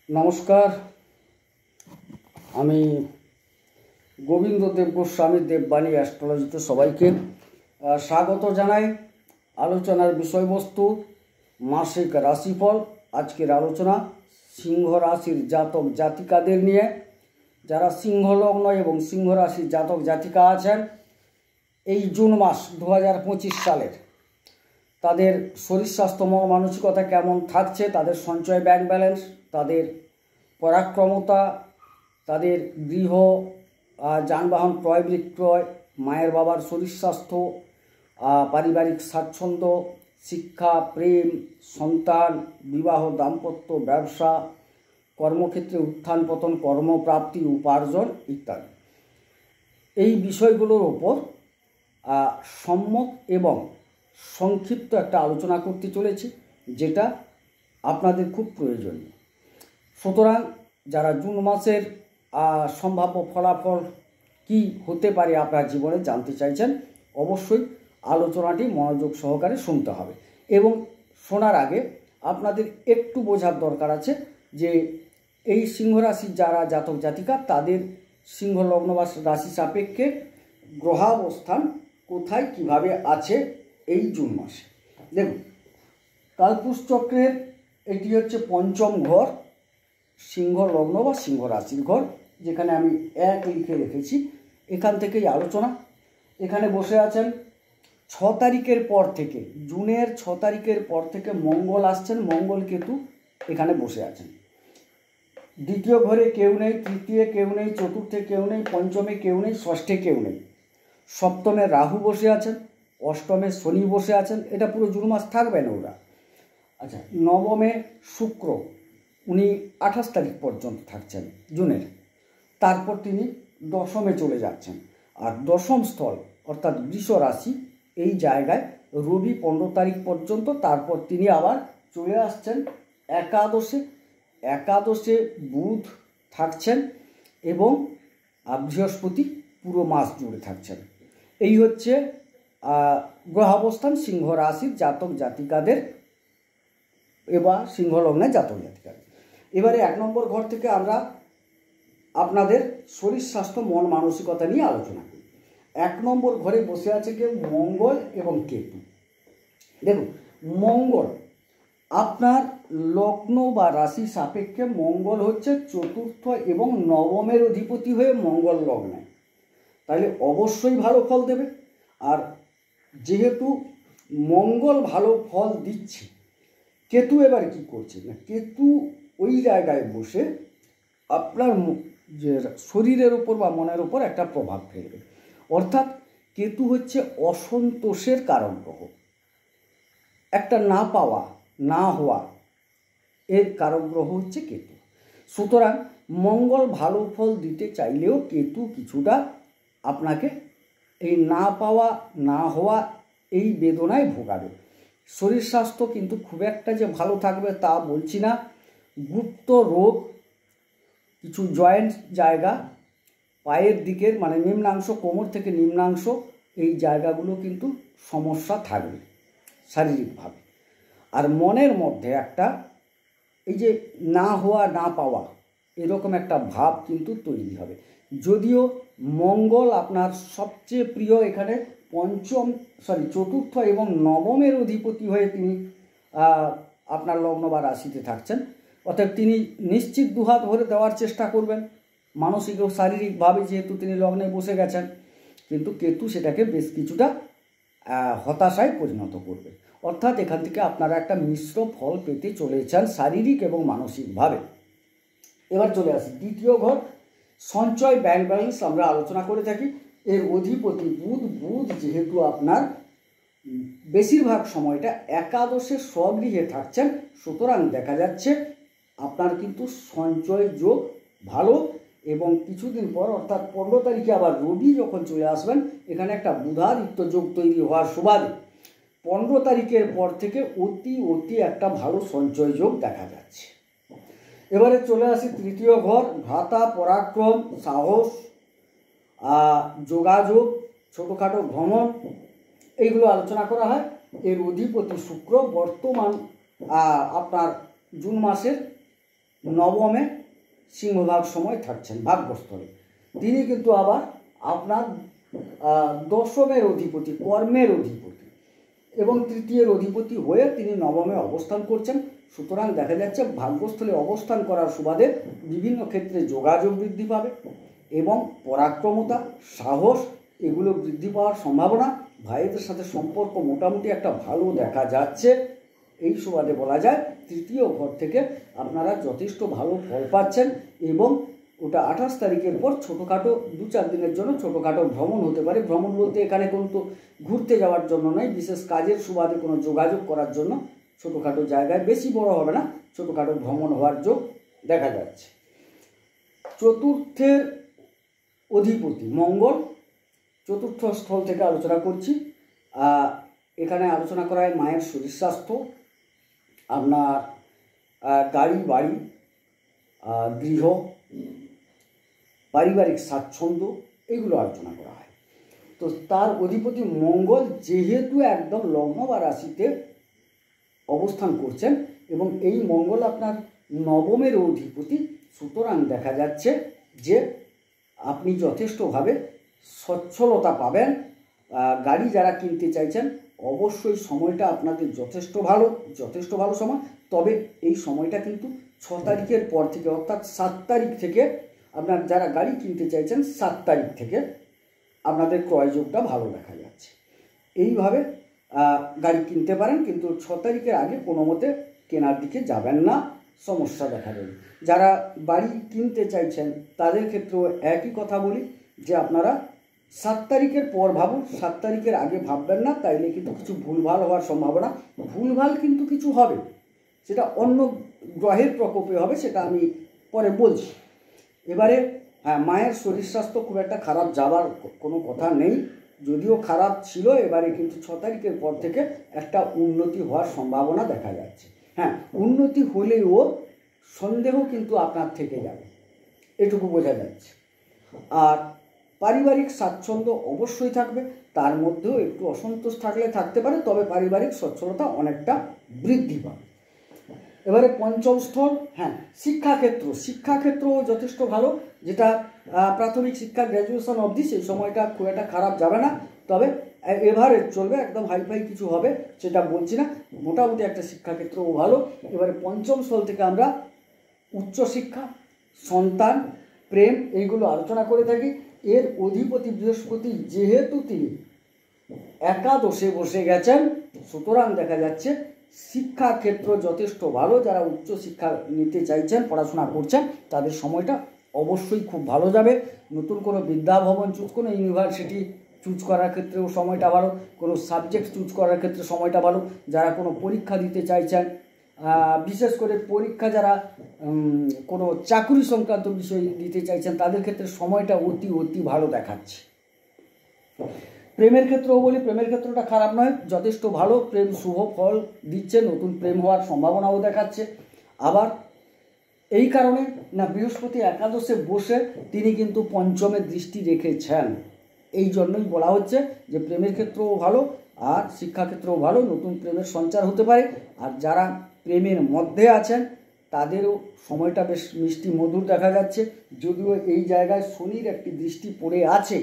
নমস্কার, আমি গোবিন্দদেব গোস্বামী দেববাণী অ্যাস্ট্রোলজিতে সবাইকে স্বাগত জানাই। আলোচনার বিষয়বস্তু মাসিক রাশিফল। আজকের আলোচনা সিংহ রাশির জাতক জাতিকাদের নিয়ে। যারা সিংহ লগ্ন এবং সিংহ রাশির জাতক জাতিকা আছেন, এই জুন মাস 2025 সালের তাদের শরীর স্বাস্থ্য মন মানসিকতা কেমন থাকছে, তাদের সঞ্চয় ব্যাংক ব্যালেন্স, তাদের পরাক্রমতা, তাদের গৃহ যানবাহন ক্রয় বিক্রয়, মায়ের বাবার শরীর স্বাস্থ্য, পারিবারিক স্বাচ্ছন্দ্য, শিক্ষা, প্রেম, সন্তান, বিবাহ, দাম্পত্য, ব্যবসা, কর্মক্ষেত্রে উত্থান পতন, কর্মপ্রাপ্তি, উপার্জন ইত্যাদি, এই বিষয়গুলোর ওপর সম্যক এবং সংক্ষিপ্ত একটা আলোচনা করতে চলেছি, যেটা আপনাদের খুব প্রয়োজনীয়। সুতরাং যারা জুন মাসের সম্ভাব্য ফলাফল কি হতে পারে আপনার জীবনে জানতে চাইছেন, অবশ্যই আলোচনাটি মনোযোগ সহকারে শুনতে হবে। এবং শোনার আগে আপনাদের একটু বোঝার দরকার আছে যে এই সিংহ রাশির যারা জাতক জাতিকা, তাদের সিংহ লগ্ন বা রাশি সাপেক্ষে গ্রহাবস্থান কোথায় কিভাবে আছে এই জুন মাসে। দেখুন, কালপুরুষ চক্রের এটি হচ্ছে পঞ্চম ঘর, সিংহ লগ্ন বা সিংহ রাশির ঘর, যেখানে আমি 1 লিখে রেখেছি। এখান থেকেই আলোচনা। এখানে বসে আছেন 6 তারিখের পর থেকে, জুনের 6 তারিখের পর থেকে মঙ্গল আসছেন। মঙ্গল কেতু এখানে বসে আছেন। দ্বিতীয় ঘরে কেউ নেই, তৃতীয় কেউ নেই, চতুর্থে কেউ নেই, পঞ্চমে কেউ নেই, ষষ্ঠে কেউ নেই। সপ্তমে রাহু বসে আছেন, অষ্টমে শনি বসে আছেন। এটা পুরো জুন মাস থাকবেন ওরা। আচ্ছা, নবমে শুক্র, উনি 28 তারিখ পর্যন্ত থাকছেন জুনের। তারপর তিনি দশমে চলে যাচ্ছেন। আর দশম স্থল অর্থাৎ বৃষ রাশি, এই জায়গায় রবি 15 তারিখ পর্যন্ত। তারপর তিনি আবার চলে আসছেন একাদশে। একাদশে বুধ থাকছেন এবং বৃহস্পতি পুরো মাস জুড়ে থাকছেন। এই হচ্ছে গ্রহাবস্থান সিংহ রাশির জাতক জাতিকাদের এবার সিংহ লগ্নের জাতক জাতিকাদের। এবারে 1 নম্বর ঘর থেকে আমরা আপনাদের শরীর স্বাস্থ্য মন মানসিকতা নিয়ে আলোচনা করি। 1 নম্বর ঘরে বসে আছে কেউ মঙ্গল এবং কেতু। দেখুন, মঙ্গল আপনার লগ্ন বা রাশি সাপেক্ষে মঙ্গল হচ্ছে চতুর্থ এবং নবমের অধিপতি হয়ে মঙ্গল লগ্নে, তাহলে অবশ্যই ভালো ফল দেবে। আর যেহেতু মঙ্গল ভালো ফল দিচ্ছে, কেতু এবার কি করছে না, কেতু ওই জায়গায় বসে আপনার যে শরীরের ওপর বা মনের ওপর একটা প্রভাব ফেলবে। অর্থাৎ কেতু হচ্ছে অসন্তোষের কারণ গ্রহ, একটা না পাওয়া না হওয়া এর কারক গ্রহ হচ্ছে কেতু। সুতরাং মঙ্গল ভালো ফল দিতে চাইলেও কেতু কিছুটা আপনাকে এই না পাওয়া না হওয়া এই বেদনায় ভোগাবে। শরীর স্বাস্থ্য কিন্তু খুব একটা যে ভালো থাকবে তা বলছি না। গুপ্ত রোগ, কিছু জয়েন্ট জায়গা, পায়ের দিকের মানে নিম্নাংশ, কোমর থেকে নিম্নাংশ, এই জায়গাগুলো কিন্তু সমস্যা থাকবে শারীরিকভাবে। আর মনের মধ্যে একটা এই যে না হওয়া না পাওয়া এরকম একটা ভাব কিন্তু তৈরি হবে। যদিও মঙ্গল আপনার সবচেয়ে প্রিয়, এখানে চতুর্থ এবং নবমের অধিপতি হয়ে তিনি আপনার লগ্ন বা রাশিতে থাকছেন। অর্থাৎ তিনি নিশ্চিত দুহাত ভরে দেওয়ার চেষ্টা করবেন মানসিক ও শারীরিকভাবে, যেহেতু তিনি লগ্নে বসে গেছেন। কিন্তু কেতু সেটাকে বেশ কিছুটা হতাশায় পরিণত করবে। অর্থাৎ এখান থেকে আপনারা একটা মিশ্র ফল পেতে চলেছেন শারীরিক এবং মানসিকভাবে। এবার চলে আসি দ্বিতীয় ঘর, সঞ্চয় ব্যাংক ব্যালেন্স আমরা আলোচনা করে থাকি। এর অধিপতি বুধ। বুধ যেহেতু আপনার বেশিরভাগ সময়টা একাদশে স্বগৃহে থাকছেন, সুতরাং দেখা যাচ্ছে আপনার কিন্তু সঞ্চয় যোগ ভালো। এবং কিছুদিন পর অর্থাৎ 15 তারিখে আবার রবি যখন চলে আসবেন, এখানে একটা বুধাদিত্য যোগ তৈরি হওয়ার সুবাদে 15 তারিখের পর থেকে অতি একটা ভালো সঞ্চয় যোগ দেখা যাচ্ছে। এবারে চলে আসি তৃতীয় ঘর, ভ্রাতা, পরাক্রম, সাহস, যোগাযোগ, ছোটোখাটো ভ্রমণ, এইগুলো আলোচনা করা হয়। এর অধিপতি শুক্র বর্তমান আপনার জুন মাসের নবমে সিংহভাগ সময় থাকছেন ভাগ্যস্থলে। তিনি কিন্তু আবার আপনার দশমের অধিপতি, কর্মের অধিপতি এবং তৃতীয়ের অধিপতি হয়ে তিনি নবমে অবস্থান করছেন। সুতরাং দেখা যাচ্ছে ভাগ্যস্থলে অবস্থান করার সুবাদে বিভিন্ন ক্ষেত্রে যোগাযোগ বৃদ্ধি পাবে এবং পরাক্রমতা, সাহস এগুলো বৃদ্ধি পাওয়ার সম্ভাবনা। ভাইদের সাথে সম্পর্ক মোটামুটি একটা ভালো দেখা যাচ্ছে। এই সুবাদে বলা যায় তৃতীয় ঘর থেকে আপনারা যথেষ্ট ভালো ফল পাচ্ছেন এবং ওটা 28 তারিখের পর ছোটোখাটো 2-4 দিনের জন্য ছোটোখাটো ভ্রমণ হতে পারে। ভ্রমণ বলতে এখানে কিন্তু ঘুরতে যাওয়ার জন্য নয়, বিশেষ কাজের সুবাদে কোনো যোগাযোগ করার জন্য ছোটোখাটো জায়গায়, বেশি বড় হবে না, ছোটোখাটো ভ্রমণ হওয়ার যোগ দেখা যাচ্ছে। চতুর্থের অধিপতি মঙ্গল, চতুর্থ স্থল থেকে আলোচনা করছি। এখানে আলোচনা করা হয় মায়ের শরীর স্বাস্থ্য, আপনার গাড়ি বাড়ি, গৃহ, পারিবারিক স্বাচ্ছন্দ্য এগুলো আলোচনা করা হয়। তো তার অধিপতি মঙ্গল যেহেতু একদম লগ্ন বা রাশিতে অবস্থান করছেন এবং এই মঙ্গল আপনার নবমের অধিপতি, সুতরাং দেখা যাচ্ছে যে আপনি যথেষ্টভাবে সচ্ছলতা পাবেন। গাড়ি যারা কিনতে চাইছেন অবশ্যই সময়টা আপনাদের যথেষ্ট ভালো সময়। তবে এই সময়টা কিন্তু 6 তারিখের পর থেকে, অর্থাৎ 7 তারিখ থেকে আপনার যারা গাড়ি কিনতে চাইছেন 7 তারিখ থেকে আপনাদের ক্রয়যোগটা ভালো দেখা যাচ্ছে। এইভাবে গাড়ি কিনতে পারেন, কিন্তু 6 তারিখের আগে কোনো মতে কেনার দিকে যাবেন না, সমস্যা দেখা দেবে। যারা বাড়ি কিনতে চাইছেন তাদের ক্ষেত্রেও একই কথা বলি যে আপনারা 7 তারিখের পর ভাবুন, 7 তারিখের আগে ভাববেন না, তাইলে কিন্তু কিছু ভুলভাল হওয়ার সম্ভাবনা। ভুলভাল কিন্তু কিছু হবে, সেটা অন্য গ্রহের প্রকোপে হবে, সেটা আমি পরে বলছি। এবারে হ্যাঁ, মায়ের শরীর স্বাস্থ্য খুব একটা খারাপ যাবার কোনো কথা নেই, যদিও খারাপ ছিল। এবারে কিন্তু 6 তারিখের পর থেকে একটা উন্নতি হওয়ার সম্ভাবনা দেখা যাচ্ছে। হ্যাঁ, উন্নতি হলেও সন্দেহ কিন্তু আপনার থেকে যাবে, এটুকু বোঝা যাচ্ছে। আর পারিবারিক স্বাচ্ছন্দ্য অবশ্যই থাকবে, তার মধ্যেও একটু অসন্তোষ থাকতে পারে, তবে পারিবারিক সচ্ছলতা অনেকটা বৃদ্ধি পাবে। এবারে পঞ্চম স্থল, হ্যাঁ, শিক্ষাক্ষেত্রও যথেষ্ট ভালো। যেটা প্রাথমিক শিক্ষা গ্র্যাজুয়েশন অবধি, সেই সময়টা খুব একটা খারাপ যাবে না, তবে এভারেজ চলবে, একদম হাইফাই কিছু হবে সেটা বলছি না, মোটামুটি একটা শিক্ষাক্ষেত্রও ভালো। এবারে পঞ্চম স্থল থেকে আমরা উচ্চশিক্ষা, সন্তান, প্রেম এইগুলো আলোচনা করে থাকি। এর অধিপতি বৃহস্পতি যেহেতু তিনি একাদশে বসে গেছেন, সুতরাং দেখা যাচ্ছে শিক্ষাক্ষেত্র যথেষ্ট ভালো। যারা উচ্চশিক্ষা নিতে চাইছেন, পড়াশোনা করছেন, তাদের সময়টা অবশ্যই খুব ভালো যাবে। নতুন কোনো বিদ্যাভবন চুজ, কোনো ইউনিভার্সিটি চুজ করার ক্ষেত্রেও সময়টা ভালো, কোনো সাবজেক্ট চুজ করার ক্ষেত্রে সময়টা ভালো। যারা কোনো পরীক্ষা দিতে চাইছেন, বিশেষ করে পরীক্ষা যারা কোনো চাকরি সংক্রান্ত বিষয় দিতে চাইছেন, তাদের ক্ষেত্রে সময়টা অতি ভালো দেখাচ্ছে। প্রেমের ক্ষেত্রেও বলি, প্রেমের ক্ষেত্রটা খারাপ নয়, যথেষ্ট ভালো। প্রেম শুভ ফল দিচ্ছে, নতুন প্রেম হওয়ার সম্ভাবনাও দেখাচ্ছে। আবার এই কারণে না, বৃহস্পতি একাদশে বসে তিনি কিন্তু পঞ্চমে দৃষ্টি রেখেছেন, এই জন্যই বলা হচ্ছে যে প্রেমের ক্ষেত্রেও ভালো আর শিক্ষাক্ষেত্রেও ভালো, নতুন প্রেমের সঞ্চার হতে পারে। আর যারা প্রেমের মধ্যে আছেন তাদেরও সময়টা বেশ মিষ্টি মধুর দেখা যাচ্ছে। যদিও এই জায়গায় শনির একটি দৃষ্টি পড়ে আছে,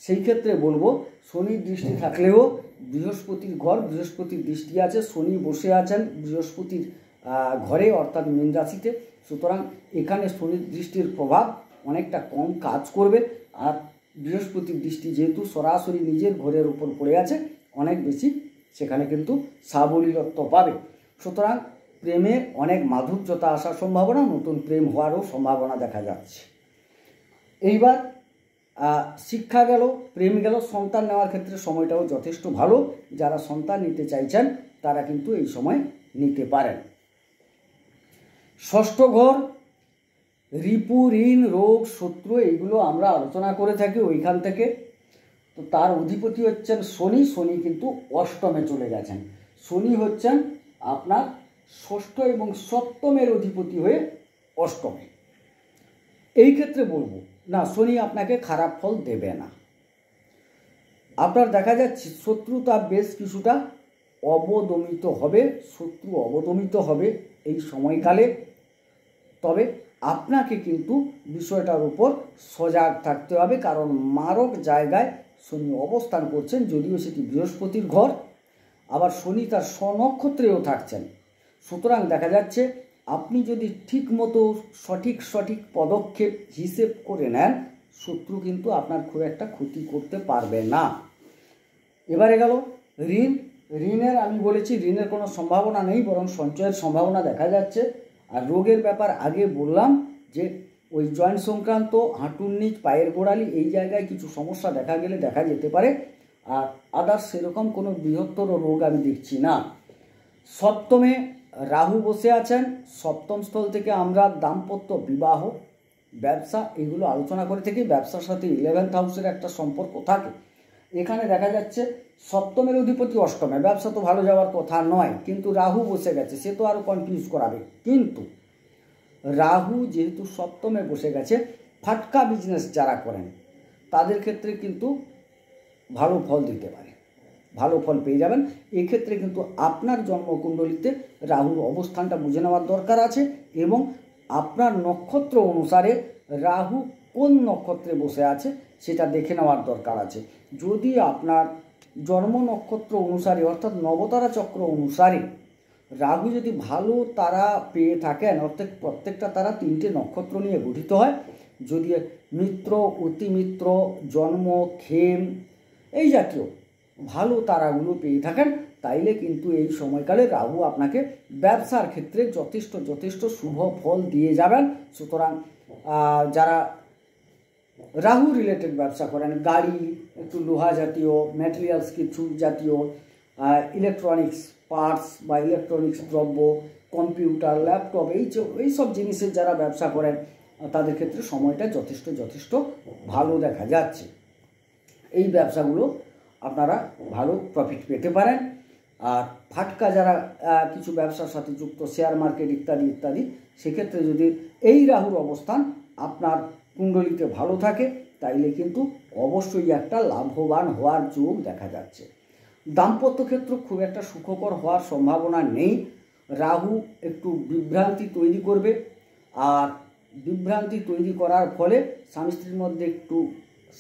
সেই ক্ষেত্রে বলবো শনির দৃষ্টি থাকলেও বৃহস্পতির ঘর, বৃহস্পতির দৃষ্টি আছে, শনি বসে আছেন বৃহস্পতির ঘরে, অর্থাৎ মীন রাশিতে। সুতরাং এখানে শনির দৃষ্টির প্রভাব অনেকটা কম কাজ করবে। আর বৃহস্পতির দৃষ্টি যেহেতু সরাসরি নিজের ঘরের উপর পড়ে আছে, অনেক বেশি সেখানে কিন্তু সাবলীলত্ব পাবে। সুতরাং প্রেমে অনেক মাধুর্যতা আসার সম্ভাবনা, নতুন প্রেম হওয়ারও সম্ভাবনা দেখা যাচ্ছে। এইবার শিক্ষা গেল, প্রেম গেল, সন্তান নেওয়ার ক্ষেত্রে সময়টাও যথেষ্ট ভালো। যারা সন্তান নিতে চাইছেন তারা কিন্তু এই সময় নিতে পারেন। ষষ্ঠ ঘর, রিপু, ঋণ, রোগ, শত্রু এইগুলো আমরা আলোচনা করে থাকি ওইখান থেকে। তো তার অধিপতি হচ্ছেন শনি, শনি কিন্তু অষ্টমে চলে গেছেন। শনি হচ্ছেন আপনার ষষ্ঠ এবং সপ্তমের অধিপতি হয়ে অষ্টমে। এই ক্ষেত্রে বলবো না, শনি আপনাকে খারাপ ফল দেবে না। আপনার দেখা যাচ্ছে শত্রুতা বেশ কিছুটা অবদমিত হবে, শত্রু অবদমিত হবে এই সময়কালে। তবে আপনাকে কিন্তু বিষয়টার উপর সজাগ থাকতে হবে, কারণ মারক জায়গায় শনি অবস্থান করছেন, যদিও সেটি বৃহস্পতির ঘর, আবার শনি তার স্বনক্ষত্রেও থাকছেন। সুতরাং দেখা যাচ্ছে আপনি যদি ঠিক মতো সঠিক পদক্ষেপ হিসেব করে নেন, শত্রু কিন্তু আপনার খুব একটা ক্ষতি করতে পারবে না। এবারে গেল ঋণের আমি বলেছি ঋণের কোনো সম্ভাবনা নেই, বরং সঞ্চয়ের সম্ভাবনা দেখা যাচ্ছে। আর রোগের ব্যাপার আগে বললাম যে ওই জয়েন্ট সংক্রান্ত, হাঁটুর নিচ, পায়ের গোড়ালি এই জায়গায় কিছু সমস্যা দেখা গেলে দেখা যেতে পারে। আর আদার্স সেরকম কোনো বৃহত্তর রোগ আমি দেখছি না। সপ্তমে রাহু বসে আছেন। সপ্তম স্থল থেকে আমরা দাম্পত্য, বিবাহ, ব্যবসা এগুলো আলোচনা করে থাকি। ব্যবসার সাথে 11th হাউসের একটা সম্পর্ক থাকে। এখানে দেখা যাচ্ছে সপ্তমের অধিপতি অষ্টমে, ব্যবসা তো ভালো যাওয়ার কথা নয়, কিন্তু রাহু বসে গেছে, সে তো আরও কনফিউজ করাবে। কিন্তু রাহু যেহেতু সপ্তমে বসে গেছে, ফাটকা বিজনেস যারা করেন তাদের ক্ষেত্রে কিন্তু ভালো ফল দিতে পারে, ভালো ফল পেয়ে যাবেন। এক্ষেত্রে কিন্তু আপনার জন্মকুণ্ডলিতে রাহুর অবস্থানটা বুঝে নেওয়ার দরকার আছে, এবং আপনার নক্ষত্র অনুসারে রাহু কোন নক্ষত্রে বসে আছে সেটা দেখে নেওয়ার দরকার আছে। যদি আপনার জন্ম নক্ষত্র অনুসারে অর্থাৎ নবতারা চক্র অনুসারে রাহু যদি ভালো তারা পেয়ে থাকেন, অর্থাৎ প্রত্যেকটা তারা 3টে নক্ষত্র নিয়ে গঠিত হয়, যদি মিত্র, অতিমিত্র, জন্ম, খেম এই জাতীয় ভালো তারাগুলো পেয়ে থাকেন, তাইলে কিন্তু এই সময়কালে রাহু আপনাকে ব্যবসার ক্ষেত্রে যথেষ্ট শুভ ফল দিয়ে যাবেন। সুতরাং যারা রাহু রিলেটেড ব্যবসা করেন, গাড়ি, একটু লোহা জাতীয় ম্যাটেরিয়ালস কিছু জাতীয়, ইলেকট্রনিক্স পার্টস বা ইলেকট্রনিক্স দ্রব্য, কম্পিউটার, ল্যাপটপ এই সব জিনিসের যারা ব্যবসা করেন তাদের ক্ষেত্রে সময়টা যথেষ্ট ভালো দেখা যাচ্ছে। এই ব্যবসাগুলো আপনারা ভালো প্রফিট পেতে পারেন। আর ফাটকা যারা কিছু ব্যবসার সাথে যুক্ত, শেয়ার মার্কেট ইত্যাদি, সেক্ষেত্রে যদি এই রাহুর অবস্থান আপনার কুণ্ডলিতে ভালো থাকে, তাইলে কিন্তু অবশ্যই একটা লাভবান হওয়ার যোগ দেখা যাচ্ছে। দাম্পত্য ক্ষেত্র খুব একটা সুখকর হওয়ার সম্ভাবনা নেই। রাহু একটু বিভ্রান্তি তৈরি করবে, আর বিভ্রান্তি তৈরি করার ফলে স্বামী স্ত্রীর মধ্যে একটু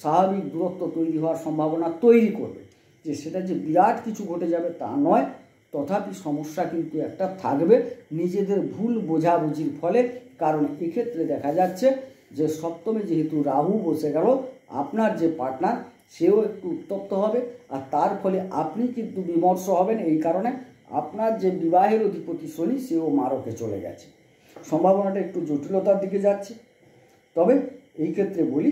স্বাভাবিক দূরত্ব তৈরি হওয়ার সম্ভাবনা তৈরি করবে। যে সেটা যে বিরাট কিছু ঘটে যাবে তা নয়, তথাপি সমস্যা কিন্তু একটা থাকবে নিজেদের ভুল বোঝাবুঝির ফলে। কারণ এক্ষেত্রে দেখা যাচ্ছে যে সপ্তমে যেহেতু রাহু বসে গেল, আপনার যে পার্টনার সেও একটু উত্তপ্ত হবে, আর তার ফলে আপনি কিন্তু বিমর্ষ হবেন। এই কারণে আপনার যে বিবাহের অধিপতি শনি সেও মারকে চলে গেছে, সম্ভাবনাটা একটু জটিলতার দিকে যাচ্ছে। তবে এই ক্ষেত্রে বলি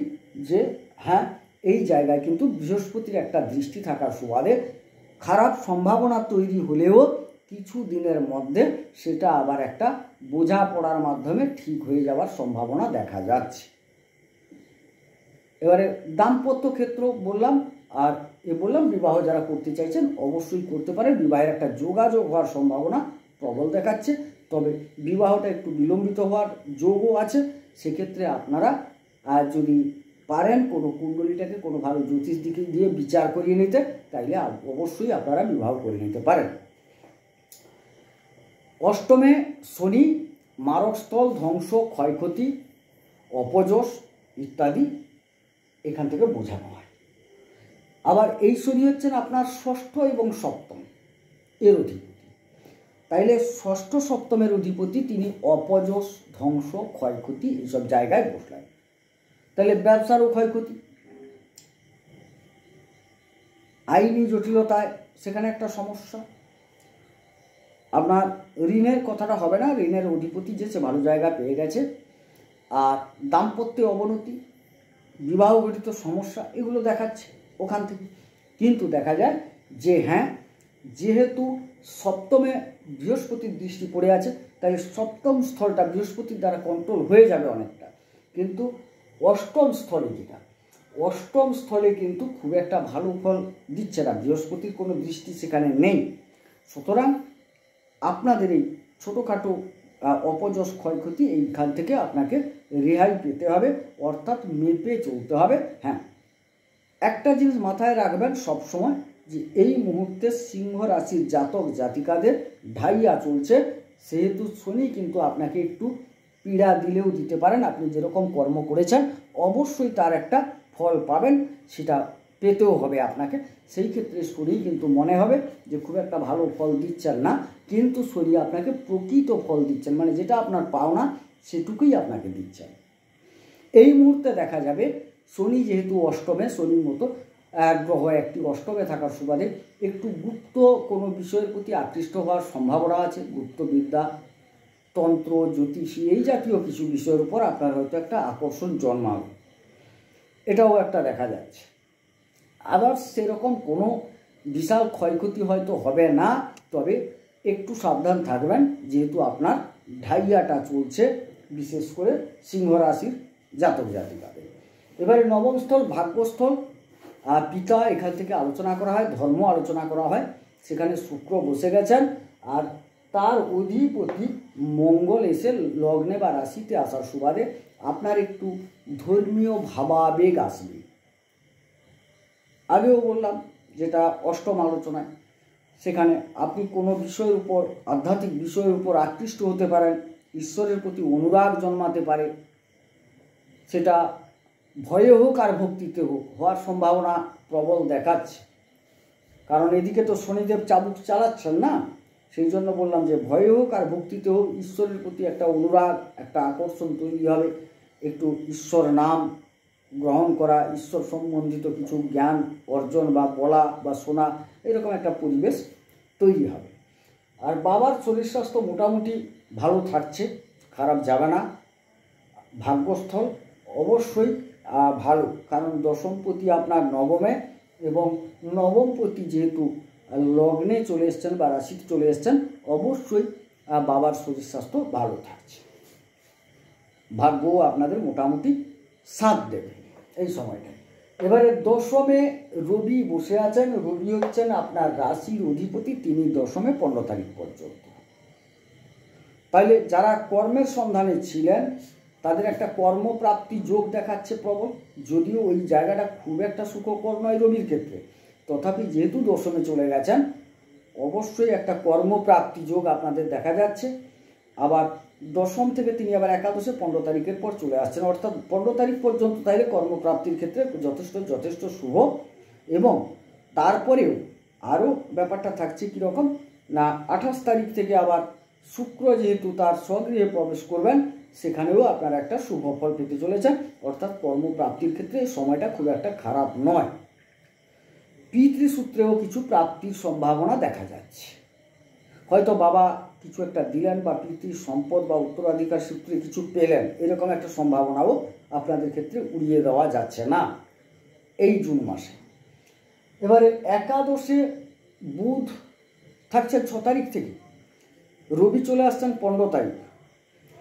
যে হ্যাঁ, এই জায়গায় কিন্তু বৃহস্পতির একটা দৃষ্টি থাকার সুবাদে খারাপ সম্ভাবনা তৈরি হলেও কিছু দিনের মধ্যে সেটা আবার একটা বোঝাপড়ার মাধ্যমে ঠিক হয়ে যাওয়ার সম্ভাবনা দেখা যাচ্ছে। এবারে দাম্পত্য ক্ষেত্র বললাম, আর বললাম বিবাহ যারা করতে চাইছেন অবশ্যই করতে পারেন। বিবাহের একটা যোগাযোগ হওয়ার সম্ভাবনা প্রবল দেখাচ্ছে, তবে বিবাহটা একটু বিলম্বিত হওয়ার যোগও আছে। সেক্ষেত্রে আপনারা যদি পারেন কোনো কুণ্ডলীটাকে কোনো ভালো জ্যোতিষ দিকে দিয়ে বিচার করিয়ে নিতে, তাইলে অবশ্যই আপনারা বিবাহ করে নিতে পারেন। অষ্টমে শনি মারকস্থল, ধ্বংস, ক্ষয়ক্ষতি, অপযশ ইত্যাদি এখান থেকে বোঝানো হয়। আবার এই শনি হচ্ছেন আপনার ষষ্ঠ এবং সপ্তম এর অধিপতি, তাইলে ষষ্ঠ সপ্তমের অধিপতি তিনি অপযশ, ধ্বংস, ক্ষয়ক্ষতি এইসব জায়গায় বসলেন। তাহলে ব্যবসারও ক্ষয়ক্ষতি, আইনি জটিলতায় সেখানে একটা সমস্যা। আপনার ঋণের কথাটা হবে না, ঋণের অধিপতি যে সে ভালো জায়গা পেয়ে গেছে। আর দাম্পত্যে অবনতি, বিবাহ ঘটিত সমস্যা এগুলো দেখাচ্ছে ওখান থেকে। কিন্তু দেখা যায় যে হ্যাঁ, যেহেতু সপ্তমে বৃহস্পতির দৃষ্টি পড়ে আছে, তাই সপ্তম স্থলটা বৃহস্পতির দ্বারা কন্ট্রোল হয়ে যাবে অনেকটা। কিন্তু অষ্টম স্থলে অষ্টম স্থলে কিন্তু খুব একটা ভালো ফল দিচ্ছে না, বৃহস্পতির কোনো দৃষ্টি সেখানে নেই। সুতরাং আপনাদের এই ছোটোখাটো অপযশ, ক্ষয়ক্ষতি এইখান থেকে আপনাকে রেহাই পেতে হবে, অর্থাৎ মেপে চলতে হবে। হ্যাঁ, একটা জিনিস মাথায় রাখবেন সবসময়, যে এই মুহূর্তে সিংহ রাশির জাতক জাতিকাদের ঢাইয়া চলছে, সেহেতু শনি কিন্তু আপনাকে একটু পীড়া দিলেও দিতে পারেন। আপনি যেরকম কর্ম করেছেন অবশ্যই তার একটা ফল পাবেন, সেটা পেতেও হবে আপনাকে। সেই ক্ষেত্রে শনি কিন্তু মনে হবে যে খুব একটা ভালো ফল দিচ্ছেন না, কিন্তু শনি আপনাকে প্রকৃত ফল দিচ্ছেন, মানে যেটা আপনার পাওনা সেটুকুই আপনাকে দিচ্ছেন। এই মুহূর্তে দেখা যাবে শনি যেহেতু অষ্টমে, শনির মতো গ্রহ একটি অষ্টমে থাকার সুবাদে একটু গুপ্ত কোনো বিষয়ের প্রতি আকৃষ্ট হওয়ার সম্ভাবনা আছে। গুপ্তবিদ্যা, তন্ত্র, জ্যোতিষী এই জাতীয় কিছু বিষয়ের উপর আপনার হয়তো একটা আকর্ষণ জন্মাবে, এটাও একটা দেখা যাচ্ছে। আবার সেরকম কোনো বিশাল ক্ষয়ক্ষতি হয়তো হবে না, তবে একটু সাবধান থাকবেন, যেহেতু আপনার ঢাইয়াটা চলছে, বিশেষ করে সিংহ রাশির জাতক জাতিকাদের। এবারে নবম স্থল ভাগ্যস্থল, পিতা এখান থেকে আলোচনা করা হয়, ধর্ম আলোচনা করা হয়। সেখানে শুক্র বসে গেছেন, আর তার অধিপতি মঙ্গল এসে লগ্নে বা রাশিতে আসার সুবাদে আপনার একটু ধর্মীয় ভাবাবেগ আসবে। আগেও বললাম যেটা অষ্টম আলোচনায়, সেখানে আপনি কোনো বিষয়ের উপর, আধ্যাত্মিক বিষয়ের উপর আকৃষ্ট হতে পারেন, ঈশ্বরের প্রতি অনুরাগ জন্মাতে পারে, সেটা ভয়ে হোক আর ভক্তিতে হোক হওয়ার সম্ভাবনা প্রবল দেখাচ্ছে। কারণ এদিকে তো শনিদেব চাবুক চালাচ্ছেন না, সেই জন্য বললাম যে ভয়ে হোক আর ভক্তিতে হোক ঈশ্বরের প্রতি একটা অনুরাগ, একটা আকর্ষণ তৈরি হবে। একটু ঈশ্বর নাম গ্রহণ করা, ঈশ্বর সম্বন্ধিত কিছু জ্ঞান অর্জন বা বলা বা শোনা, এরকম একটা পরিবেশ তৈরি হবে। আর বাবার শরীর স্বাস্থ্য মোটামুটি ভালো থাকছে, খারাপ যাবে না। ভাগ্যস্থল অবশ্যই ভালো, কারণ দশমপতি আপনার নবমে, এবং নবমপতি যেহেতু লগ্নে চলে এসছেন বা রাশিতে চলে এসছেন, অবশ্যই বাবার শরীর স্বাস্থ্য ভালো থাকছে। ভাগ্যও আপনাদের মোটামুটি সাথ দেবে এই সময়টায়। এবারে দশমে রবি বসে আছেন। রবি হচ্ছেন আপনার রাশির অধিপতি, তিনি দশমে 15 তারিখ পর্যন্ত। তাইলে যারা কর্মের সন্ধানে ছিলেন তাদের একটা কর্মপ্রাপ্তি যোগ দেখাচ্ছে প্রবল, যদিও ওই জায়গাটা খুব একটা সুখকর নয় রবির ক্ষেত্রে, তথাপি যেহেতু দশমে চলে গেছেন অবশ্যই একটা কর্মপ্রাপ্তি যোগ আপনাদের দেখা যাচ্ছে। আবার দশম থেকে তিনি আবার একাদশে 15 তারিখের পর চলে আসছেন, অর্থাৎ 15 তারিখ পর্যন্ত তাইলে কর্মপ্রাপ্তির ক্ষেত্রে যথেষ্ট শুভ। এবং তারপরেও আরও ব্যাপারটা থাকছে কীরকম না, 28 তারিখ থেকে আবার শুক্র যেহেতু তার স্বগৃহে প্রবেশ করবেন, সেখানেও আপনারা একটা শুভ ফল পেতে চলেছেন, অর্থাৎ কর্মপ্রাপ্তির ক্ষেত্রে এই সময়টা খুব একটা খারাপ নয়। পিতৃসূত্রেও কিছু প্রাপ্তির সম্ভাবনা দেখা যাচ্ছে, হয়তো বাবা কিছু একটা দিলেন বা পিতৃ সম্পদ বা উত্তরাধিকার সূত্রে কিছু পেলেন, এরকম একটা সম্ভাবনাও আপনাদের ক্ষেত্রে উড়িয়ে দেওয়া যাচ্ছে না এই জুন মাসে। এবারে একাদশে বুধ থাকছেন 6 তারিখ থেকে, রবি চলে আসছেন 15 তারিখ।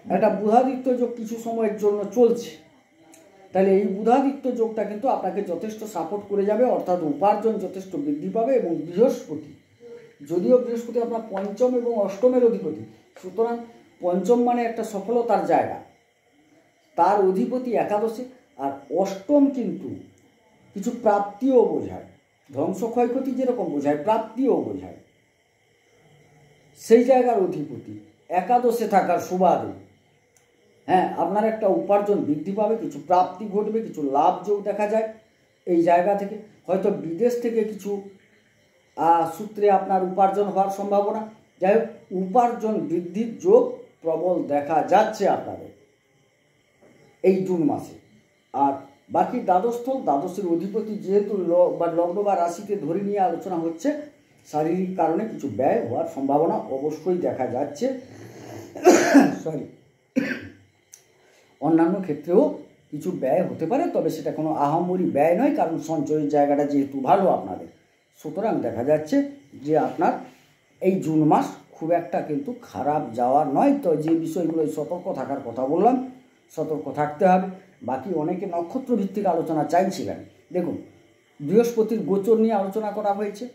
একটা বুধাদিত্য যোগ কিছু সময়ের জন্য চলছে, তাহলে এই বুধাদিত্য যোগটা কিন্তু আপনাকে যথেষ্ট সাপোর্ট করে যাবে, অর্থাৎ উপার্জন যথেষ্ট বৃদ্ধি পাবে। এবং বৃহস্পতি, যদিও বৃহস্পতি আপনার পঞ্চম এবং অষ্টমের অধিপতি, সুতরাং পঞ্চম মানে একটা সফলতার জায়গা, তার অধিপতি একাদশে, আর অষ্টম কিন্তু কিছু প্রাপ্তিও বোঝায়, ধ্বংস ক্ষয়ক্ষতি যেরকম বোঝায় প্রাপ্তিও বোঝায়। সেই জায়গার অধিপতি একাদশে থাকার সুবাদে আপনার একটা উপার্জন বৃদ্ধি পাবে, কিছু প্রাপ্তি ঘটবে, কিছু লাভ যোগ দেখা যায় এই জায়গা থেকে। হয়তো বিদেশ থেকে কিছু সূত্রে আপনার উপার্জন হওয়ার সম্ভাবনা। যাই হোক, উপার্জন বৃদ্ধির যোগ প্রবল দেখা যাচ্ছে আপনাদের এই জুন মাসে। আর বাকি দ্বাদশস্থল, দ্বাদশের অধিপতি যেহেতু লগ্ন বা রাশিতে ধরে নিয়ে আলোচনা হচ্ছে, শারীরিক কারণে কিছু ব্যয় হওয়ার সম্ভাবনা অবশ্যই দেখা যাচ্ছে। অন্যান্য ক্ষেত্রেও কিছু ব্যয় হতে পারে, তবে সেটা কোনো আহামরি ব্যয় নয়, কারণ সঞ্চয়ের জায়গাটা যেহেতু ভালো আপনাদের। সুতরাং দেখা যাচ্ছে যে আপনার এই জুন মাস খুব একটা কিন্তু খারাপ যাওয়ার নয়। তো যে বিষয়গুলোই সতর্ক থাকার কথা বললাম, সতর্ক থাকতে হবে। বাকি অনেকে নক্ষত্র ভিত্তিক আলোচনা চাইছিলেন, দেখুন বৃহস্পতির গোচর নিয়ে আলোচনা করা হয়েছে,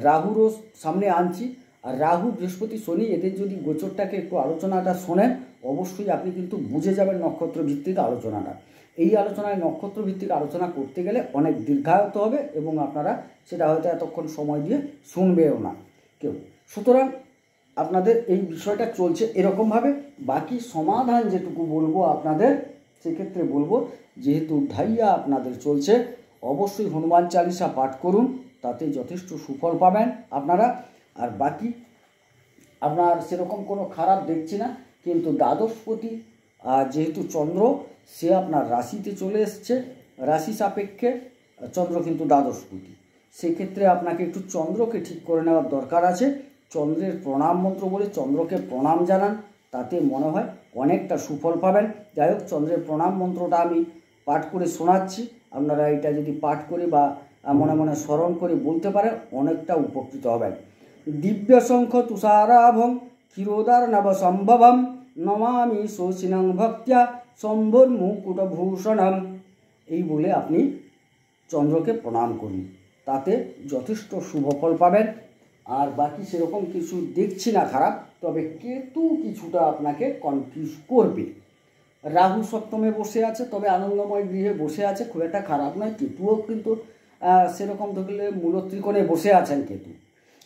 রাহুরও সামনে আনছি। আর রাহু, বৃহস্পতি, শনি, এদের যদি গোচরটাকে একটু আলোচনাটা শোনেন, অবশ্যই আপনি কিন্তু বুঝে যাবেন নক্ষত্র ভিত্তিক আলোচনাটা। এই আলোচনায় নক্ষত্র ভিত্তিক আলোচনা করতে গেলে অনেক দীর্ঘায়িত হবে, এবং আপনারা সেটা হয়তো এতক্ষণ সময় দিয়ে শুনবেও না কেউ। সুতরাং আপনাদের এই বিষয়টা চলছে এরকমভাবে। বাকি সমাধান যেটুকু বলবো আপনাদের, সেক্ষেত্রে বলবো যেহেতু ঢাইয়া আপনাদের চলছে, অবশ্যই হনুমান চালিসা পাঠ করুন, তাতে যথেষ্ট সুফল পাবেন আপনারা। আর বাকি আপনার সেরকম কোনো খারাপ দেখছি না, কিন্তু দ্বাদশপতি যেহেতু চন্দ্র, সে আপনার রাশিতে চলে এসছে, রাশি সাপেক্ষে চন্দ্র কিন্তু দ্বাদশপতি, সেক্ষেত্রে আপনাকে একটু চন্দ্রকে ঠিক করে নেওয়ার দরকার আছে। চন্দ্রের প্রণাম মন্ত্র বলে চন্দ্রকে প্রণাম জানান, তাতে মনে হয় অনেকটা সুফল পাবেন। যাই হোক, চন্দ্রের প্রণাম মন্ত্রটা আমি পাঠ করে শোনাচ্ছি, আপনারা এটা যদি পাঠ করে বা মনে মনে স্মরণ করে বলতে পারেন, অনেকটা উপকৃত হবেন। দিব্য শঙ্খ তুষারাভং ক্ষীরোদার নব সম্ভবম নমামি শোষিনং ভক্ত্যা শম্ভুর মুকুটভূষণম। এই বলে আপনি চন্দ্রকে প্রণাম করুন, তাতে যথেষ্ট শুভ ফল পাবেন। আর বাকি সেরকম কিছু দেখছি না খারাপ, তবে কেতু কিছুটা আপনাকে কনফিউজ করবে। রাহু সপ্তমে বসে আছে, তবে আনন্দময় গৃহে বসে আছে, খুব একটা খারাপ নয়। কেতুও কিন্তু সেরকম ধরলে মূল ত্রিকোণে বসে আছেন, কেতু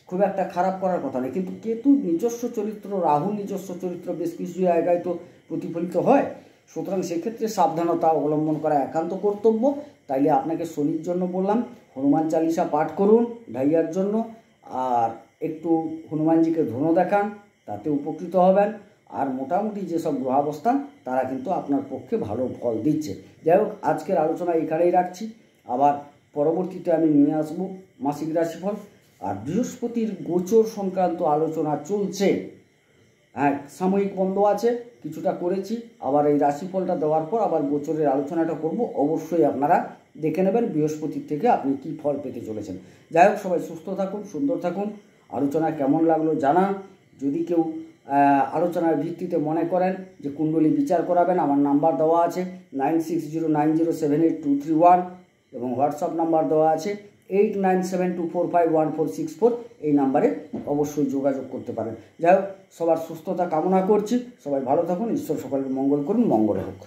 খুব একটা খারাপ করার কথা নেই। কিন্তু কেতু নিজস্ব চরিত্র, রাহু নিজস্ব চরিত্র বেশ কিছু জায়গায় তো প্রতিফলিত হয়, সুতরাং সেক্ষেত্রে সাবধানতা অবলম্বন করা একান্ত কর্তব্য। তাইলে আপনাকে শনির জন্য বললাম হনুমান চালিসা পাঠ করুন ঢাইয়ার জন্য, আর একটু হনুমানজিকে ধনু দেখান, তাতে উপকৃত হবেন। আর মোটামুটি যেসব গ্রহাবস্থান তারা কিন্তু আপনার পক্ষে ভালো ফল দিচ্ছে। যাই হোক, আজকের আলোচনা এখানেই রাখছি, আবার পরবর্তীতে আমি নিয়ে আসবো মাসিক রাশিফল। আর বৃহস্পতির গোচর সংক্রান্ত আলোচনা চলছে, হ্যাঁ সাময়িক বন্ধ আছে, কিছুটা করেছি, আবার এই রাশিফলটা দেওয়ার পর আবার গোচরের আলোচনাটা করব। অবশ্যই আপনারা দেখে নেবেন বৃহস্পতির থেকে আপনি কি ফল পেতে চলেছেন। যাই হোক, সবাই সুস্থ থাকুন, সুন্দর থাকুন। আলোচনা কেমন লাগলো জানান। যদি কেউ আলোচনার ভিত্তিতে মনে করেন যে কুণ্ডলী বিচার করাবেন, আমার নাম্বার দেওয়া আছে 9609078231 এবং হোয়াটসঅ্যাপ নাম্বার দেওয়া আছে 8972451464। এই নাম্বারে অবশ্যই যোগাযোগ করতে পারেন। যাই হোক, সবার সুস্থতা কামনা করছি, সবাই ভালো থাকুন, ঈশ্বর সকলের মঙ্গল করুন, মঙ্গল হোক।